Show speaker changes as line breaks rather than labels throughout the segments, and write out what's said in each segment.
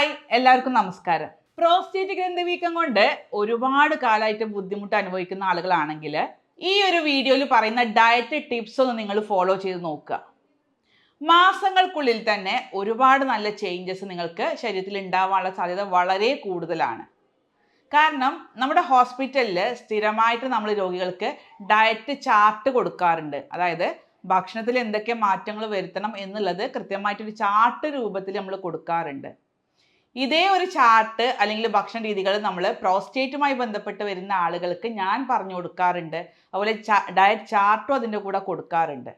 Hi എല്ലാവർക്കും നമസ്കാരം. Prostate ഗ്രന്ഥി വീക്കം കൊണ്ട് ഒരുപാട് കാലമായിട്ട് ബുദ്ധിമുട്ട് അനുഭവിക്കുന്ന ആളുകളാണെങ്കിൽ ഈ ഒരു വീഡിയോയിൽ പറയുന്ന ഡയറ്റ് ടിപ്സ് ഒന്ന് നിങ്ങൾ ഫോളോ ചെയ്ത് നോക്കുക. മാസങ്ങൾക്കുള്ളിൽ തന്നെ ഒരുപാട് നല്ല ചേഞ്ചസ് നിങ്ങൾക്ക് ശരീരത്തിൽ ഉണ്ടാവാനുള്ള സാധ്യത വളരെ കൂടുതലാണ്. കാരണം നമ്മുടെ ഹോസ്പിറ്റലിൽ സ്ഥിരമായിട്ട് നമ്മൾ രോഗികൾക്ക് ഡയറ്റ് ചാർട്ട് കൊടുക്കാറുണ്ട്. അതായത് ഭക്ഷണത്തിൽ എന്തൊക്കെ മാറ്റങ്ങൾ വരുത്തണം എന്നുള്ളത് കൃത്യമായിട്ടൊരു ചാർട്ട് രൂപത്തിൽ നമ്മൾ കൊടുക്കാറുണ്ട്. ഇതേ ഒരു ചാർട്ട് അല്ലെങ്കിൽ ഭക്ഷണ രീതികൾ നമ്മൾ പ്രോസ്റ്റേറ്റുമായി ബന്ധപ്പെട്ട് വരുന്ന ആളുകൾക്ക് ഞാൻ പറഞ്ഞു കൊടുക്കാറുണ്ട്. അതുപോലെ ഡയറ്റ് ചാർട്ടും അതിൻ്റെ കൂടെ കൊടുക്കാറുണ്ട്.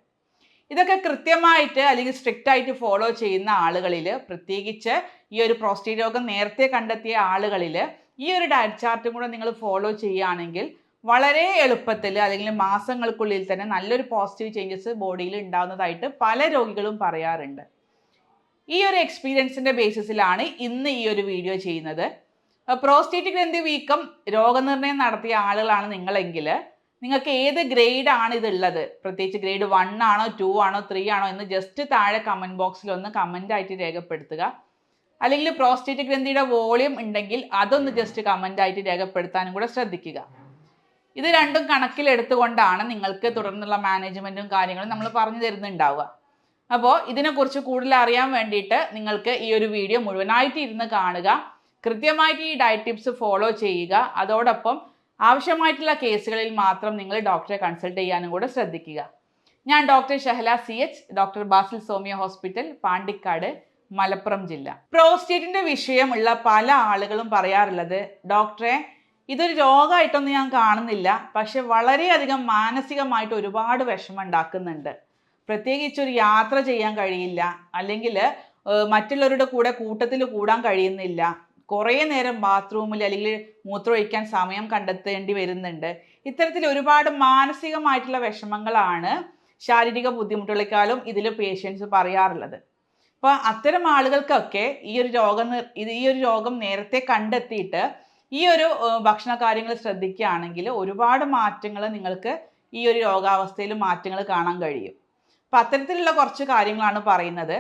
ഇതൊക്കെ കൃത്യമായിട്ട് അല്ലെങ്കിൽ സ്ട്രിക്റ്റ് ആയിട്ട് ഫോളോ ചെയ്യുന്ന ആളുകളിൽ, പ്രത്യേകിച്ച് ഈ ഒരു പ്രോസ്റ്റേറ്റ് രോഗം നേരത്തെ കണ്ടെത്തിയ ആളുകളിൽ ഈ ഒരു ഡയറ്റ് ചാർട്ടും കൂടെ നിങ്ങൾ ഫോളോ ചെയ്യുകയാണെങ്കിൽ വളരെ എളുപ്പത്തിൽ അല്ലെങ്കിൽ മാസങ്ങൾക്കുള്ളിൽ തന്നെ നല്ലൊരു പോസിറ്റീവ് ചേഞ്ചസ് ബോഡിയിൽ ഉണ്ടാകുന്നതായിട്ട് പല രോഗികളും പറയാറുണ്ട്. ഈ ഒരു എക്സ്പീരിയൻസിൻ്റെ ബേസിസിലാണ് ഇന്ന് ഈ ഒരു വീഡിയോ ചെയ്യുന്നത്. പ്രോസ്റ്റേറ്റ് ഗ്രന്ഥി വീക്കം രോഗനിർണയം നടത്തിയ ആളുകളാണ് നിങ്ങളെങ്കിൽ നിങ്ങൾക്ക് ഏത് ഗ്രേഡാണ് ഇതുള്ളത്, പ്രത്യേകിച്ച് ഗ്രേഡ് 1 ആണോ 2 ആണോ 3 ആണോ എന്ന് ജസ്റ്റ് താഴെ കമൻറ്റ് ബോക്സിൽ ഒന്ന് കമൻ്റായിട്ട് രേഖപ്പെടുത്തുക. അല്ലെങ്കിൽ പ്രോസ്റ്റേറ്റ് ഗ്രന്ഥിയുടെ വോളിയം ഉണ്ടെങ്കിൽ അതൊന്ന് ജസ്റ്റ് കമൻ്റായിട്ട് രേഖപ്പെടുത്താനും കൂടെ ശ്രദ്ധിക്കുക. ഇത് രണ്ടും കണക്കിലെടുത്തുകൊണ്ടാണ് നിങ്ങൾക്ക് തുടർന്നുള്ള മാനേജ്മെൻറ്റും കാര്യങ്ങളും നമ്മൾ പറഞ്ഞു തരുന്നുണ്ടാവുക. അപ്പോൾ ഇതിനെക്കുറിച്ച് കൂടുതൽ അറിയാൻ വേണ്ടിയിട്ട് നിങ്ങൾക്ക് ഈ ഒരു വീഡിയോ മുഴുവനായിട്ട് ഇരുന്ന് കാണുക. കൃത്യമായിട്ട് ഈ ഡയറ്റ് ടിപ്സ് ഫോളോ ചെയ്യുക. അതോടൊപ്പം ആവശ്യമായിട്ടുള്ള കേസുകളിൽ മാത്രം നിങ്ങൾ ഡോക്ടറെ കൺസൾട്ട് ചെയ്യാനും കൂടെ ശ്രദ്ധിക്കുക. ഞാൻ doctor Shahala CH, doctor Basil Somiya hospital, Pandikkad, Malappuram ജില്ല. പ്രോസ്റ്റേറ്റിൻ്റെ വിഷയമുള്ള പല ആളുകളും പറയാറുള്ളത്, ഡോക്ടറെ ഇതൊരു രോഗമായിട്ടൊന്നും ഞാൻ കാണുന്നില്ല, പക്ഷെ വളരെയധികം മാനസികമായിട്ട് ഒരുപാട് വിഷമം ഉണ്ടാക്കുന്നുണ്ട്. പ്രത്യേകിച്ച് ഒരു യാത്ര ചെയ്യാൻ കഴിയില്ല, അല്ലെങ്കിൽ മറ്റുള്ളവരുടെ കൂടെ കൂട്ടത്തിൽ കൂടാൻ കഴിയുന്നില്ല, കുറേ നേരം ബാത്റൂമിൽ അല്ലെങ്കിൽ മൂത്രമൊഴിക്കാൻ സമയം കണ്ടെത്തേണ്ടി വരുന്നുണ്ട്. ഇത്തരത്തിൽ ഒരുപാട് മാനസികമായിട്ടുള്ള വിഷമങ്ങളാണ് ശാരീരിക ബുദ്ധിമുട്ടുകളെക്കാളും ഇതിൽ പേഷ്യൻസ് പറയാറുള്ളത്. അപ്പോൾ അത്തരം ആളുകൾക്കൊക്കെ ഈ ഒരു രോഗം നേരത്തെ കണ്ടെത്തിയിട്ട് ഈ ഒരു ഭക്ഷണ കാര്യങ്ങൾ ശ്രദ്ധിക്കുകയാണെങ്കിൽ ഒരുപാട് മാറ്റങ്ങൾ നിങ്ങൾക്ക് ഈ ഒരു രോഗാവസ്ഥയിൽ മാറ്റങ്ങൾ കാണാൻ കഴിയും. അപ്പം അത്തരത്തിലുള്ള കുറച്ച് കാര്യങ്ങളാണ് പറയുന്നത്.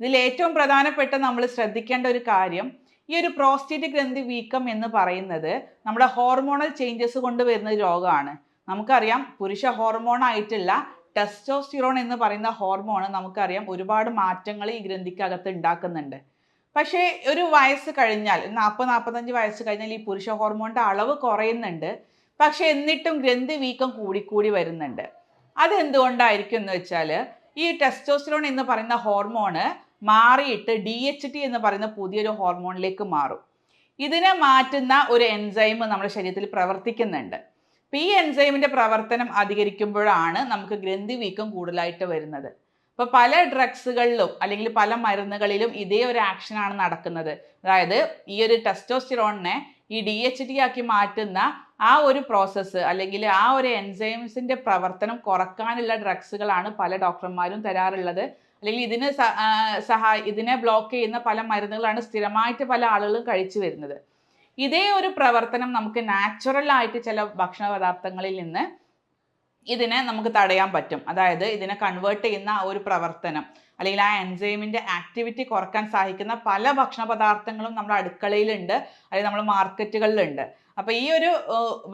ഇതിൽ ഏറ്റവും പ്രധാനപ്പെട്ട നമ്മൾ ശ്രദ്ധിക്കേണ്ട ഒരു കാര്യം, ഈ ഒരു പ്രോസ്റ്റേറ്റ് ഗ്രന്ഥി വീക്കം എന്ന് പറയുന്നത് നമ്മുടെ ഹോർമോണൽ ചേഞ്ചസ് കൊണ്ട് വരുന്ന രോഗമാണ്. നമുക്കറിയാം പുരുഷ ഹോർമോണായിട്ടുള്ള ടെസ്റ്റോസ്റ്റിറോൺ എന്ന് പറയുന്ന ഹോർമോൺ നമുക്കറിയാം ഒരുപാട് മാറ്റങ്ങൾ ഈ ഗ്രന്ഥിക്കകത്ത് ഉണ്ടാക്കുന്നുണ്ട്. പക്ഷേ ഒരു വയസ്സ് കഴിഞ്ഞാൽ 40-45 വയസ്സ് കഴിഞ്ഞാൽ ഈ പുരുഷ ഹോർമോണിൻ്റെ അളവ് കുറയുന്നുണ്ട്. പക്ഷേ എന്നിട്ടും ഗ്രന്ഥി വീക്കം കൂടിക്കൂടി വരുന്നുണ്ട്. അതെന്തുകൊണ്ടായിരിക്കും എന്ന് വെച്ചാൽ ഈ ടെസ്റ്റോസ്റ്റിറോൺ എന്ന് പറയുന്ന ഹോർമോണ് മാറിയിട്ട് DHT എന്ന് പറയുന്ന പുതിയൊരു ഹോർമോണിലേക്ക് മാറും. ഇതിനെ മാറ്റുന്ന ഒരു എൻസൈം നമ്മുടെ ശരീരത്തിൽ പ്രവർത്തിക്കുന്നുണ്ട്. അപ്പോൾ ഈ എൻസൈമിൻ്റെ പ്രവർത്തനം അധികരിക്കുമ്പോഴാണ് നമുക്ക് ഗ്രന്ഥി വീക്കം കൂടുതലായിട്ട് വരുന്നത്. ഇപ്പോൾ പല ഡ്രഗ്സുകളിലും അല്ലെങ്കിൽ പല മരുന്നുകളിലും ഇതേ ഒരു ആക്ഷനാണ് നടക്കുന്നത്. അതായത് ഈ ഒരു ടെസ്റ്റോസ്റ്റിറോണിനെ ഈ DHT ആക്കി മാറ്റുന്ന ആ ഒരു പ്രോസസ്സ് അല്ലെങ്കിൽ ആ ഒരു എൻസൈംസിൻ്റെ പ്രവർത്തനം കുറക്കാനുള്ള ഡ്രഗ്സുകളാണ് പല ഡോക്ടർമാരും തരാറുള്ളത്. അല്ലെങ്കിൽ ഇതിനെ ബ്ലോക്ക് ചെയ്യുന്ന പല മരുന്നുകളാണ് സ്ഥിരമായിട്ട് പല ആളുകളും കഴിച്ചു വരുന്നത്. ഇതേ ഒരു പ്രവർത്തനം നമുക്ക് നാച്ചുറലായിട്ട് ചില ഭക്ഷണ പദാർത്ഥങ്ങളിൽ നിന്ന് ഇതിനെ നമുക്ക് തടയാൻ പറ്റും. അതായത് ഇതിനെ കൺവേർട്ട് ചെയ്യുന്ന ആ ഒരു പ്രവർത്തനം അല്ലെങ്കിൽ ആ എൻസൈമിൻ്റെ ആക്ടിവിറ്റി കുറക്കാൻ സഹായിക്കുന്ന പല ഭക്ഷണ പദാർത്ഥങ്ങളും നമ്മുടെ അടുക്കളയിലുണ്ട്, അല്ലെങ്കിൽ നമ്മുടെ മാർക്കറ്റുകളിലുണ്ട്. അപ്പോൾ ഈ ഒരു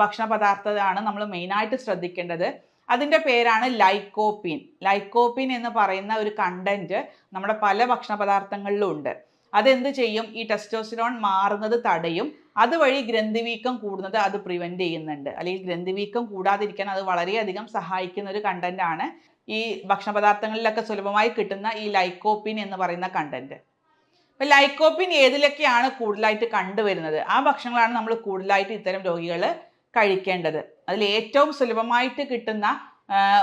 ഭക്ഷണ പദാർത്ഥമാണ് നമ്മൾ മെയിനായിട്ട് ശ്രദ്ധിക്കേണ്ടത്. അതിൻ്റെ പേരാണ് ലൈക്കോപ്പീൻ. ലൈക്കോപ്പീൻ എന്ന് പറയുന്ന ഒരു കണ്ടൻറ്റ് നമ്മുടെ പല ഭക്ഷണ പദാർത്ഥങ്ങളിലും ഉണ്ട്. അതെന്ത് ചെയ്യും? ഈ ടെസ്റ്റോസ്റ്റിറോൺ മാറുന്നത് തടയും. അതുവഴി ഗ്രന്ഥിവീക്കം കൂടുന്നത് അത് പ്രിവെൻറ്റ് ചെയ്യുന്നുണ്ട്. അല്ലെങ്കിൽ ഗ്രന്ഥിവീക്കം കൂടാതിരിക്കാൻ അത് വളരെയധികം സഹായിക്കുന്ന ഒരു കണ്ടൻറ്റാണ് ഈ ഭക്ഷണ പദാർത്ഥങ്ങളിലൊക്കെ സുലഭമായി കിട്ടുന്ന ഈ ലൈക്കോപ്പീൻ എന്ന് പറയുന്ന കണ്ടൻറ്റ്. അപ്പോൾ ലൈക്കോപ്പീൻ ഏതിലൊക്കെയാണ് കൂടുതലായിട്ട് കണ്ടുവരുന്നത്, ആ ഭക്ഷണങ്ങളാണ് നമ്മൾ കൂടുതലായിട്ട് ഇത്തരം രോഗികൾ കഴിക്കേണ്ടത്. അതിൽ ഏറ്റവും സുലഭമായിട്ട് കിട്ടുന്ന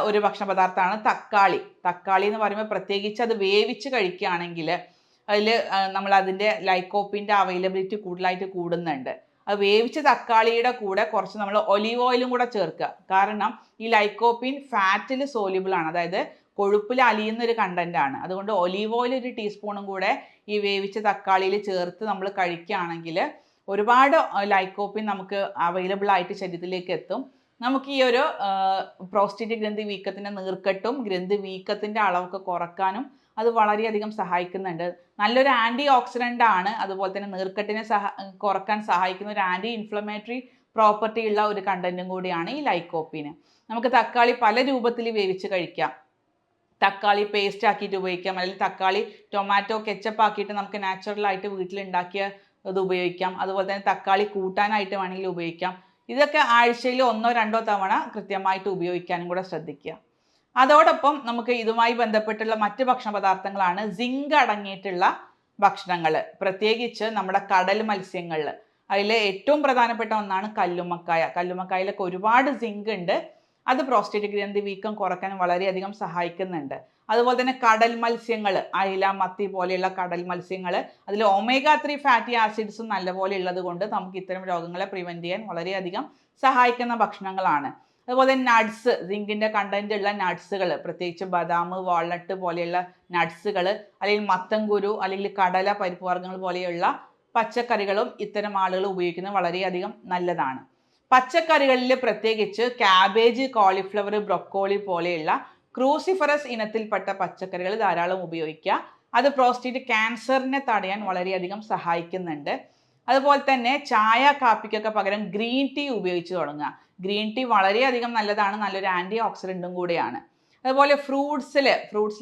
ഒരു ഭക്ഷണ പദാർത്ഥമാണ് തക്കാളി. തക്കാളി എന്ന് പറയുമ്പോൾ പ്രത്യേകിച്ച് അത് വേവിച്ച് കഴിക്കുകയാണെങ്കിൽ അതിൽ നമ്മൾ അതിൻ്റെ ലൈക്കോപ്പിൻ്റെ അവൈലബിലിറ്റി കൂടുതലായിട്ട് കൂടുന്നുണ്ട്. അത് വേവിച്ച തക്കാളിയുടെ കൂടെ കുറച്ച് നമ്മൾ ഒലീവ് ഓയിലും കൂടെ ചേർക്കുക. കാരണം ഈ ലൈക്കോപ്പിൻ ഫാറ്റിൽ സോല്യൂബിൾ ആണ്, അതായത് കൊഴുപ്പിൽ അലിയുന്ന ഒരു കണ്ടൻ്റാണ്. അതുകൊണ്ട് ഒലീവ് ഓയിൽ ഒരു ടീസ്പൂണും കൂടെ ഈ വേവിച്ച തക്കാളിയിൽ ചേർത്ത് നമ്മൾ കഴിക്കുകയാണെങ്കിൽ ഒരുപാട് ലൈക്കോപ്പിൻ നമുക്ക് അവൈലബിൾ ആയിട്ട് ശരീരത്തിലേക്ക് എത്തും. നമുക്ക് ഈ ഒരു പ്രോസ്റ്റേറ്റ് ഗ്രന്ഥി വീക്കത്തിൻ്റെ നീർക്കെട്ടും ഗ്രന്ഥി വീക്കത്തിൻ്റെ അളവൊക്കെ കുറക്കാനും അത് വളരെയധികം സഹായിക്കുന്നുണ്ട്. നല്ലൊരു ആൻറ്റി ഓക്സിഡൻ്റ് ആണ്. അതുപോലെ തന്നെ നീർക്കെട്ടിനെ കുറക്കാൻ സഹായിക്കുന്ന ഒരു ആൻറ്റി ഇൻഫ്ലമേറ്ററി പ്രോപ്പർട്ടി ഉള്ള ഒരു കണ്ടൻറ്റും കൂടിയാണ് ഈ ലൈക്കോപ്പീന്. നമുക്ക് തക്കാളി പല രൂപത്തിൽ വേവിച്ച് കഴിക്കാം. തക്കാളി പേസ്റ്റ് ആക്കിയിട്ട് ഉപയോഗിക്കാം, അല്ലെങ്കിൽ തക്കാളി ടൊമാറ്റോ കെച്ചപ്പ് ആക്കിയിട്ട് നമുക്ക് നാച്ചുറലായിട്ട് വീട്ടിലുണ്ടാക്കിയ ഇത് ഉപയോഗിക്കാം. അതുപോലെ തന്നെ തക്കാളി കൂട്ടാനായിട്ട് വേണമെങ്കിൽ ഉപയോഗിക്കാം. ഇതൊക്കെ ആഴ്ചയിൽ 1-2 തവണ കൃത്യമായിട്ട് ഉപയോഗിക്കാനും കൂടെ ശ്രദ്ധിക്കുക. അതോടൊപ്പം നമുക്ക് ഇതുമായി ബന്ധപ്പെട്ടുള്ള മറ്റ് ഭക്ഷണ പദാർത്ഥങ്ങളാണ് സിങ്ക് അടങ്ങിയിട്ടുള്ള ഭക്ഷണങ്ങൾ. പ്രത്യേകിച്ച് നമ്മുടെ കടൽ മത്സ്യങ്ങളിൽ അതിൽ ഏറ്റവും പ്രധാനപ്പെട്ട ഒന്നാണ് കല്ലുമ്മക്കായ. കല്ലുമ്മക്കായയിലൊക്കെ ഒരുപാട് സിങ്ക് ഉണ്ട്. അത് പ്രോസ്റ്റേറ്റ് ഗ്രന്ഥി വീക്കം കുറയ്ക്കാൻ വളരെയധികം സഹായിക്കുന്നുണ്ട്. അതുപോലെ തന്നെ കടൽ മത്സ്യങ്ങൾ, അയില, മത്തി പോലെയുള്ള കടൽ മത്സ്യങ്ങൾ, അതിൽ omega-3 ഫാറ്റി ആസിഡ്സും നല്ലപോലെ ഉള്ളത് കൊണ്ട് നമുക്ക് ഇത്തരം രോഗങ്ങളെ പ്രിവെൻറ്റ് ചെയ്യാൻ വളരെയധികം സഹായിക്കുന്ന ഭക്ഷണങ്ങളാണ്. അതുപോലെ നട്ട്സ്, സിങ്കിൻ്റെ കണ്ടന്റ് ഉള്ള നട്ട്സുകൾ, പ്രത്യേകിച്ച് ബദാം, വാൾനട്ട് പോലെയുള്ള നട്ട്സുകൾ, അല്ലെങ്കിൽ മത്തൻകുരു, അല്ലെങ്കിൽ കടല, പരിപ്പ് വർഗ്ഗങ്ങൾ പോലെയുള്ള പച്ചക്കറികളും ഇത്തരം ആളുകൾ ഉപയോഗിക്കുന്നത് വളരെയധികം നല്ലതാണ്. പച്ചക്കറികളിൽ പ്രത്യേകിച്ച് ക്യാബേജ്, കോളിഫ്ലവർ, ബ്രൊക്കോളി പോലെയുള്ള ക്രൂസിഫറസ് ഇനത്തിൽപ്പെട്ട പച്ചക്കറികൾ ധാരാളം ഉപയോഗിക്കുക. അത് പ്രോസ്റ്റേറ്റ് ക്യാൻസറിനെ തടയാൻ വളരെയധികം സഹായിക്കുന്നുണ്ട്. അതുപോലെ തന്നെ ചായ, കാപ്പിക്കൊക്കെ പകരം ഗ്രീൻ ടീ ഉപയോഗിച്ച് തുടങ്ങുക. ഗ്രീൻ ടീ വളരെയധികം നല്ലതാണ്, നല്ലൊരു ആൻറ്റി ഓക്സിഡൻറ്റും കൂടിയാണ്. അതുപോലെ ഫ്രൂട്ട്സിൽ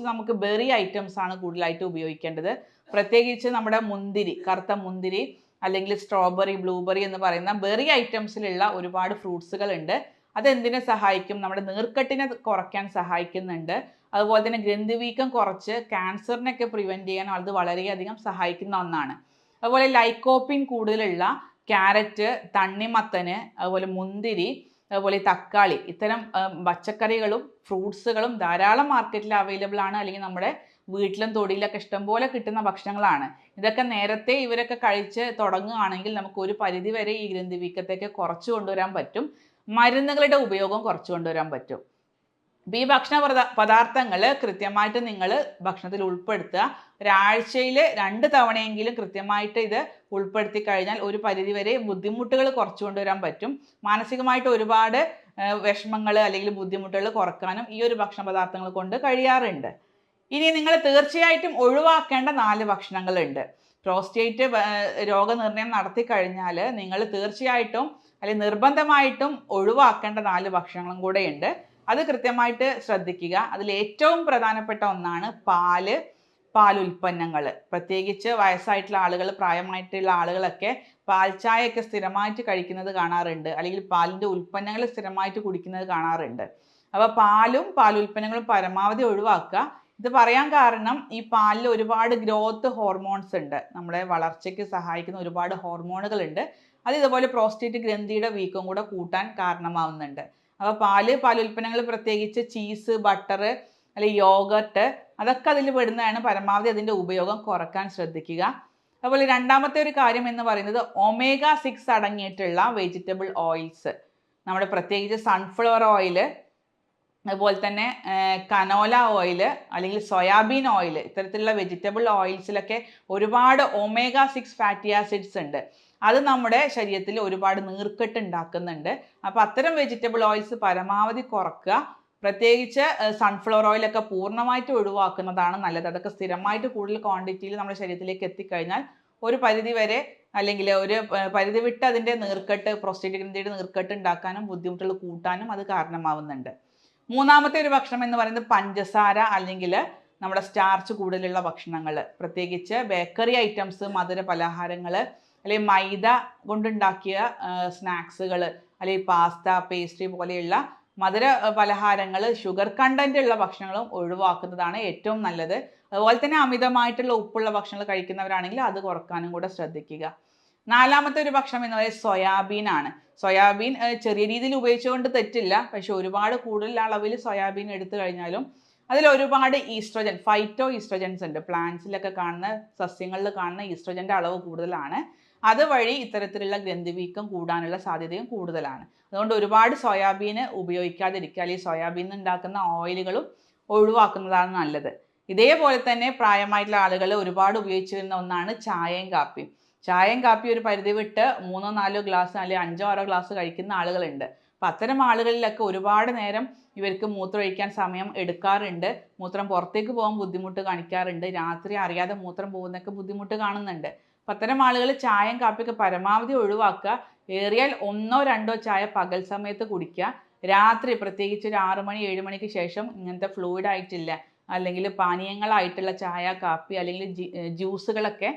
നമുക്ക് ബെറി ഐറ്റംസ് ആണ് കൂടുതലായിട്ട് ഉപയോഗിക്കേണ്ടത്. പ്രത്യേകിച്ച് നമ്മുടെ മുന്തിരി, കറുത്ത മുന്തിരി, അല്ലെങ്കിൽ സ്ട്രോബെറി, ബ്ലൂബെറി എന്ന് പറയുന്ന ബെറി ഐറ്റംസിലുള്ള ഒരുപാട് ഫ്രൂട്ട്സുകൾ ഉണ്ട്. അതെന്തിനെ സഹായിക്കും? നമ്മുടെ നീർക്കെട്ടിനെ കുറയ്ക്കാൻ സഹായിക്കുന്നുണ്ട്. അതുപോലെ തന്നെ ഗ്രന്ഥിവീക്കം കുറച്ച് ക്യാൻസറിനൊക്കെ പ്രിവെൻറ്റ് ചെയ്യാൻ അത് വളരെയധികം സഹായിക്കുന്ന ഒന്നാണ്. അതുപോലെ ലൈക്കോപ്പിൻ കൂടുതലുള്ള ക്യാരറ്റ്, തണ്ണിമത്തന്, അതുപോലെ മുന്തിരി, അതുപോലെ തക്കാളി, ഇത്തരം പച്ചക്കറികളും ഫ്രൂട്ട്സുകളും ധാരാളം മാർക്കറ്റിൽ അവൈലബിൾ ആണ്, അല്ലെങ്കിൽ നമ്മുടെ വീട്ടിലും തൊടിയിലൊക്കെ ഇഷ്ടംപോലെ കിട്ടുന്ന ഭക്ഷണങ്ങളാണ്. ഇതൊക്കെ നേരത്തെ ഇവരൊക്കെ കഴിച്ച് തുടങ്ങുകയാണെങ്കിൽ നമുക്ക് ഒരു പരിധി വരെ ഈ ഗ്രന്ഥിവീക്കത്തേക്ക് കുറച്ചു കൊണ്ടുവരാൻ പറ്റും. മരുന്നുകളുടെ ഉപയോഗം കുറച്ചു കൊണ്ടുവരാൻ പറ്റും. ഈ ഭക്ഷണ പദാർത്ഥങ്ങൾ കൃത്യമായിട്ട് നിങ്ങൾ ഭക്ഷണത്തിൽ ഉൾപ്പെടുത്തുക. ഒരാഴ്ചയിൽ 2 തവണയെങ്കിലും കൃത്യമായിട്ട് ഇത് ഉൾപ്പെടുത്തി കഴിഞ്ഞാൽ ഒരു പരിധിവരെ ബുദ്ധിമുട്ടുകൾ കുറച്ചു കൊണ്ടുവരാൻ പറ്റും. മാനസികമായിട്ട് ഒരുപാട് വിഷമങ്ങൾ അല്ലെങ്കിൽ ബുദ്ധിമുട്ടുകൾ കുറക്കാനും ഈ ഒരു ഭക്ഷണ പദാർത്ഥങ്ങൾ കൊണ്ട് കഴിയാറുണ്ട്. ഇനി നിങ്ങൾ തീർച്ചയായിട്ടും ഒഴിവാക്കേണ്ട 4 ഭക്ഷണങ്ങളുണ്ട്. പ്രോസ്റ്റേറ്റ് രോഗനിർണയം നടത്തി കഴിഞ്ഞാൽ നിങ്ങൾ തീർച്ചയായിട്ടും അല്ലെങ്കിൽ നിർബന്ധമായിട്ടും ഒഴിവാക്കേണ്ട 4 ഭക്ഷണങ്ങളും കൂടെ ഉണ്ട്. അത് കൃത്യമായിട്ട് ശ്രദ്ധിക്കുക. അതിൽ ഏറ്റവും പ്രധാനപ്പെട്ട ഒന്നാണ് പാലുൽപ്പന്നങ്ങൾ. പ്രത്യേകിച്ച് വയസ്സായിട്ടുള്ള ആളുകൾ, പ്രായമായിട്ടുള്ള ആളുകളൊക്കെ പാൽച്ചായയൊക്കെ സ്ഥിരമായിട്ട് കഴിക്കുന്നത് കാണാറുണ്ട്, അല്ലെങ്കിൽ പാലിൻ്റെ ഉൽപ്പന്നങ്ങൾ സ്ഥിരമായിട്ട് കുടിക്കുന്നത് കാണാറുണ്ട്. അപ്പോൾ പാലുൽപ്പന്നങ്ങളും പരമാവധി ഒഴിവാക്കുക. ഇത് പറയാൻ കാരണം ഈ പാലിൽ ഒരുപാട് ഗ്രോത്ത് ഹോർമോൺസ് ഉണ്ട്, നമ്മുടെ വളർച്ചയ്ക്ക് സഹായിക്കുന്ന ഒരുപാട് ഹോർമോണുകൾ ഉണ്ട്. അത് ഇതുപോലെ പ്രോസ്റ്റേറ്റ് ഗ്രന്ഥിയുടെ വീക്കം കൂടെ കൂട്ടാൻ കാരണമാവുന്നുണ്ട്. അപ്പോൾ പാലുൽപ്പന്നങ്ങൾ, പ്രത്യേകിച്ച് ചീസ്, ബട്ടർ, അല്ലെങ്കിൽ യോഗർട്ട്, അതൊക്കെ അതിൽ പെടുന്നതാണ്. പരമാവധി അതിൻ്റെ ഉപയോഗം കുറക്കാൻ ശ്രദ്ധിക്കുക. അതുപോലെ രണ്ടാമത്തെ ഒരു കാര്യം എന്ന് പറയുന്നത് omega-6 അടങ്ങിയിട്ടുള്ള വെജിറ്റബിൾ ഓയിൽസ്, നമ്മുടെ പ്രത്യേകിച്ച് സൺഫ്ലവർ ഓയിൽ, അതുപോലെ തന്നെ കനോല ഓയിൽ, അല്ലെങ്കിൽ സോയാബീൻ ഓയിൽ, ഇത്തരത്തിലുള്ള വെജിറ്റബിൾ ഓയിൽസിലൊക്കെ ഒരുപാട് omega-6 ഫാറ്റി ആസിഡ്സ് ഉണ്ട്. അത് നമ്മുടെ ശരീരത്തിൽ ഒരുപാട് നീർക്കെട്ട് ഉണ്ടാക്കുന്നുണ്ട്. അപ്പോൾ അത്തരം വെജിറ്റബിൾ ഓയിൽസ് പരമാവധി കുറക്കുക. പ്രത്യേകിച്ച് സൺഫ്ലവർ ഓയിലൊക്കെ പൂർണ്ണമായിട്ട് ഒഴിവാക്കുന്നതാണ് നല്ലത്. അതൊക്കെ സ്ഥിരമായിട്ട് കൂടുതൽ ക്വാണ്ടിറ്റിയിൽ നമ്മുടെ ശരീരത്തിലേക്ക് എത്തിക്കഴിഞ്ഞാൽ ഒരു പരിധി വരെ, അല്ലെങ്കിൽ ഒരു പരിധി വിട്ട് അതിൻ്റെ നീർക്കെട്ട്, പ്രോസ്റ്റേറ്റ് ഗ്രന്ഥിയുടെ നീർക്കെട്ട് ഉണ്ടാക്കാനും ബുദ്ധിമുട്ടുകൾ കൂട്ടാനും അത് കാരണമാവുന്നുണ്ട്. മൂന്നാമത്തെ ഒരു ഭക്ഷണം എന്ന് പറയുന്നത് പഞ്ചസാര, അല്ലെങ്കിൽ നമ്മുടെ സ്റ്റാർച്ച് കൂടുതലുള്ള ഭക്ഷണങ്ങൾ, പ്രത്യേകിച്ച് ബേക്കറി ഐറ്റംസ്, മധുര പലഹാരങ്ങൾ, അല്ലെങ്കിൽ മൈദ കൊണ്ടുണ്ടാക്കിയ സ്നാക്സുകൾ, അല്ലെങ്കിൽ പാസ്ത, പേസ്ട്രി പോലെയുള്ള മധുര പലഹാരങ്ങൾ, ഷുഗർ കണ്ടന്റ് ഉള്ള ഭക്ഷണങ്ങളും ഒഴിവാക്കുന്നതാണ് ഏറ്റവും നല്ലത്. അതുപോലെ തന്നെ അമിതമായിട്ടുള്ള ഉപ്പുള്ള ഭക്ഷണങ്ങൾ കഴിക്കുന്നവരാണെങ്കിൽ അത് കുറക്കാനും കൂടെ ശ്രദ്ധിക്കുക. നാലാമത്തെ ഒരു ഭക്ഷണം എന്ന് പറയുന്നത് സോയാബീൻ ആണ്. സോയാബീൻ ചെറിയ രീതിയിൽ ഉപയോഗിച്ചുകൊണ്ട് തെറ്റില്ല, പക്ഷെ ഒരുപാട് കൂടുതൽ അളവിൽ സോയാബീൻ എടുത്തു കഴിഞ്ഞാലും അതിൽ ഒരുപാട് ഈസ്ട്രോജൻ, ഫൈറ്റോ ഈസ്ട്രോജൻസ് ഉണ്ട്. പ്ലാന്റ്സിലൊക്കെ കാണുന്ന, സസ്യങ്ങളിൽ കാണുന്ന ഈസ്ട്രോജൻ്റെ അളവ് കൂടുതലാണ്. അതുവഴി ഇത്തരത്തിലുള്ള ഗ്രന്ഥിവീക്കം കൂടാനുള്ള സാധ്യതയും കൂടുതലാണ്. അതുകൊണ്ട് ഒരുപാട് സോയാബീൻ ഉപയോഗിക്കാതിരിക്കുക, അല്ലെങ്കിൽ സോയാബീൻ ഉണ്ടാക്കുന്ന ഓയിലുകളും ഒഴിവാക്കുന്നതാണ് നല്ലത്. ഇതേപോലെ തന്നെ പ്രായമായിട്ടുള്ള ആളുകൾ ഒരുപാട് ഉപയോഗിച്ചു വരുന്ന ഒന്നാണ് ചായയും കാപ്പിയും. ചായയും കാപ്പിയും ഒരു പരിധി വിട്ട് 3-4 ഗ്ലാസ് അല്ലെങ്കിൽ 5-6 ഗ്ലാസ് കഴിക്കുന്ന ആളുകളുണ്ട്. അപ്പം അത്തരം ആളുകളിലൊക്കെ ഒരുപാട് നേരം ഇവർക്ക് മൂത്രമൊഴിക്കാൻ സമയം എടുക്കാറുണ്ട്, മൂത്രം പുറത്തേക്ക് പോകാൻ ബുദ്ധിമുട്ട് കാണിക്കാറുണ്ട്, രാത്രി അറിയാതെ മൂത്രം പോകുന്നൊക്കെ ബുദ്ധിമുട്ട് കാണുന്നുണ്ട്. അപ്പം അത്തരം ആളുകൾ ചായയും കാപ്പിയൊക്കെ പരമാവധി ഒഴിവാക്കുക. ഏറിയാൽ 1-2 ചായ പകൽ സമയത്ത് കുടിക്കുക. രാത്രി പ്രത്യേകിച്ച് ഒരു 6 മണി 7 മണിക്ക് ശേഷം ഇങ്ങനത്തെ ഫ്ലൂയിഡ് ആയിട്ടില്ല അല്ലെങ്കിൽ പാനീയങ്ങളായിട്ടുള്ള ചായ കാപ്പി അല്ലെങ്കിൽ ജ്യൂസുകളൊക്കെ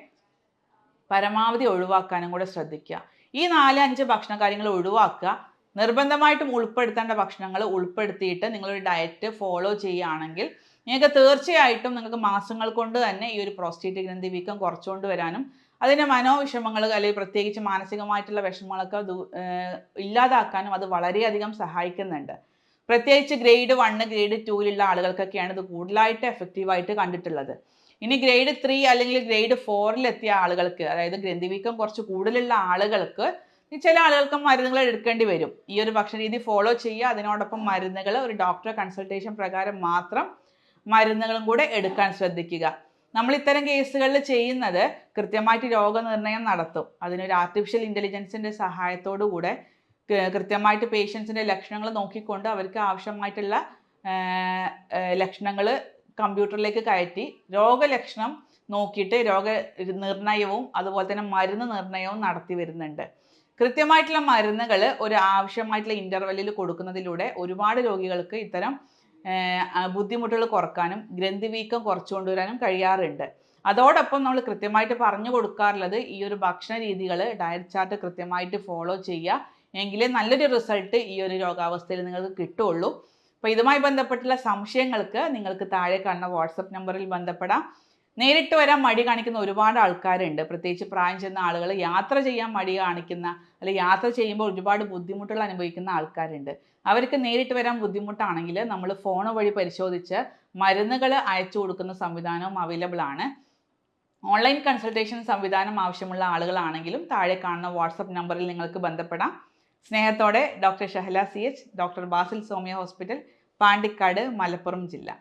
പരമാവധി ഒഴിവാക്കാനും കൂടെ ശ്രദ്ധിക്കുക. ഈ 4-5 ഭക്ഷണ കാര്യങ്ങൾ ഒഴിവാക്കുക. നിർബന്ധമായിട്ടും ഉൾപ്പെടുത്തേണ്ട ഭക്ഷണങ്ങൾ ഉൾപ്പെടുത്തിയിട്ട് നിങ്ങളൊരു ഡയറ്റ് ഫോളോ ചെയ്യുകയാണെങ്കിൽ നിങ്ങൾക്ക് തീർച്ചയായിട്ടും നിങ്ങൾക്ക് മാസങ്ങൾ കൊണ്ട് തന്നെ ഈ ഒരു പ്രോസ്റ്റേറ്റ് ഗ്രന്ഥി വീക്കം കുറച്ചുകൊണ്ട് വരാനും അതിൻ്റെ മനോവിഷമങ്ങൾ അല്ലെങ്കിൽ പ്രത്യേകിച്ച് മാനസികമായിട്ടുള്ള വിഷമങ്ങളൊക്കെ ഇല്ലാതാക്കാനും അത് വളരെയധികം സഹായിക്കുന്നുണ്ട്. പ്രത്യേകിച്ച് ഗ്രേഡ് 1 ഗ്രേഡ് 2 ആളുകൾക്കൊക്കെയാണ് ഇത് കൂടുതലായിട്ട് എഫക്റ്റീവായിട്ട് കണ്ടിട്ടുള്ളത്. ഇനി ഗ്രേഡ് 3 അല്ലെങ്കിൽ ഗ്രേഡ് 4 എത്തിയ ആളുകൾക്ക്, അതായത് ഗ്രന്ഥിവീക്കം കുറച്ച് കൂടുതലുള്ള ആളുകൾക്ക് ചില ആളുകൾക്ക് മരുന്നുകൾ എടുക്കേണ്ടി വരും. ഈ ഒരു ഭക്ഷണരീതി ഫോളോ ചെയ്യുക, അതിനോടൊപ്പം മരുന്നുകൾ ഒരു ഡോക്ടറെ കൺസൾട്ടേഷൻ പ്രകാരം മാത്രം മരുന്നുകളും കൂടെ എടുക്കാൻ ശ്രദ്ധിക്കുക. നമ്മൾ ഇത്തരം കേസുകളിൽ ചെയ്യുന്നത് കൃത്യമായിട്ട് രോഗനിർണയം നടത്തും. അതിനൊരു ആർട്ടിഫിഷ്യൽ ഇൻ്റലിജൻസിൻ്റെ സഹായത്തോടു കൂടെ കൃത്യമായിട്ട് പേഷ്യൻസിൻ്റെ ലക്ഷണങ്ങൾ നോക്കിക്കൊണ്ട് അവർക്ക് ആവശ്യമായിട്ടുള്ള ലക്ഷണങ്ങൾ കമ്പ്യൂട്ടറിലേക്ക് കയറ്റി രോഗലക്ഷണം നോക്കിയിട്ട് രോഗനിർണയവും അതുപോലെ തന്നെ മരുന്ന് നിർണയവും നടത്തി വരുന്നുണ്ട്. കൃത്യമായിട്ടുള്ള മരുന്നുകൾ ഒരു ആവശ്യമായിട്ടുള്ള ഇൻ്റർവെല്ലിൽ കൊടുക്കുന്നതിലൂടെ ഒരുപാട് രോഗികൾക്ക് ഇത്തരം ബുദ്ധിമുട്ടുകൾ കുറക്കാനും ഗ്രന്ഥിവീക്കം കുറച്ചു കൊണ്ടുവരാനും കഴിയാറുണ്ട്. അതോടൊപ്പം നമ്മൾ കൃത്യമായിട്ട് പറഞ്ഞു കൊടുക്കാറുള്ളത് ഈ ഒരു ഭക്ഷണ രീതികൾ ഡയറ്റ് ചാർട്ട് കൃത്യമായിട്ട് ഫോളോ ചെയ്യുക, എങ്കിലേ നല്ലൊരു റിസൾട്ട് ഈ ഒരു രോഗാവസ്ഥയിൽ നിങ്ങൾക്ക് കിട്ടുള്ളൂ. അപ്പോൾ ഇതുമായി ബന്ധപ്പെട്ടുള്ള സംശയങ്ങൾക്ക് നിങ്ങൾക്ക് താഴെ കാണുന്ന വാട്സപ്പ് നമ്പറിൽ ബന്ധപ്പെടാം. നേരിട്ട് വരാൻ മടി കാണിക്കുന്ന ഒരുപാട് ആൾക്കാരുണ്ട്. പ്രത്യേകിച്ച് പ്രായം ചെന്ന ആളുകൾ, യാത്ര ചെയ്യാൻ മടി കാണിക്കുന്ന അല്ലെങ്കിൽ യാത്ര ചെയ്യുമ്പോൾ ഒരുപാട് ബുദ്ധിമുട്ടുകൾ അനുഭവിക്കുന്ന ആൾക്കാരുണ്ട്. അവർക്ക് നേരിട്ട് വരാൻ ബുദ്ധിമുട്ടാണെങ്കിൽ നമ്മൾ ഫോൺ വഴി പരിശോധിച്ച് മരുന്നുകൾ അയച്ചു കൊടുക്കുന്ന സംവിധാനവും അവൈലബിൾ ആണ്. ഓൺലൈൻ കൺസൾട്ടേഷൻ സംവിധാനം ആവശ്യമുള്ള ആളുകളാണെങ്കിലും താഴെ കാണുന്ന വാട്സപ്പ് നമ്പറിൽ നിങ്ങൾക്ക് ബന്ധപ്പെടാം. സ്നേഹത്തോടെ doctor Shahala CH, doctor Basil Soumya hospital, Pandikkad, Malappuram ജില്ല.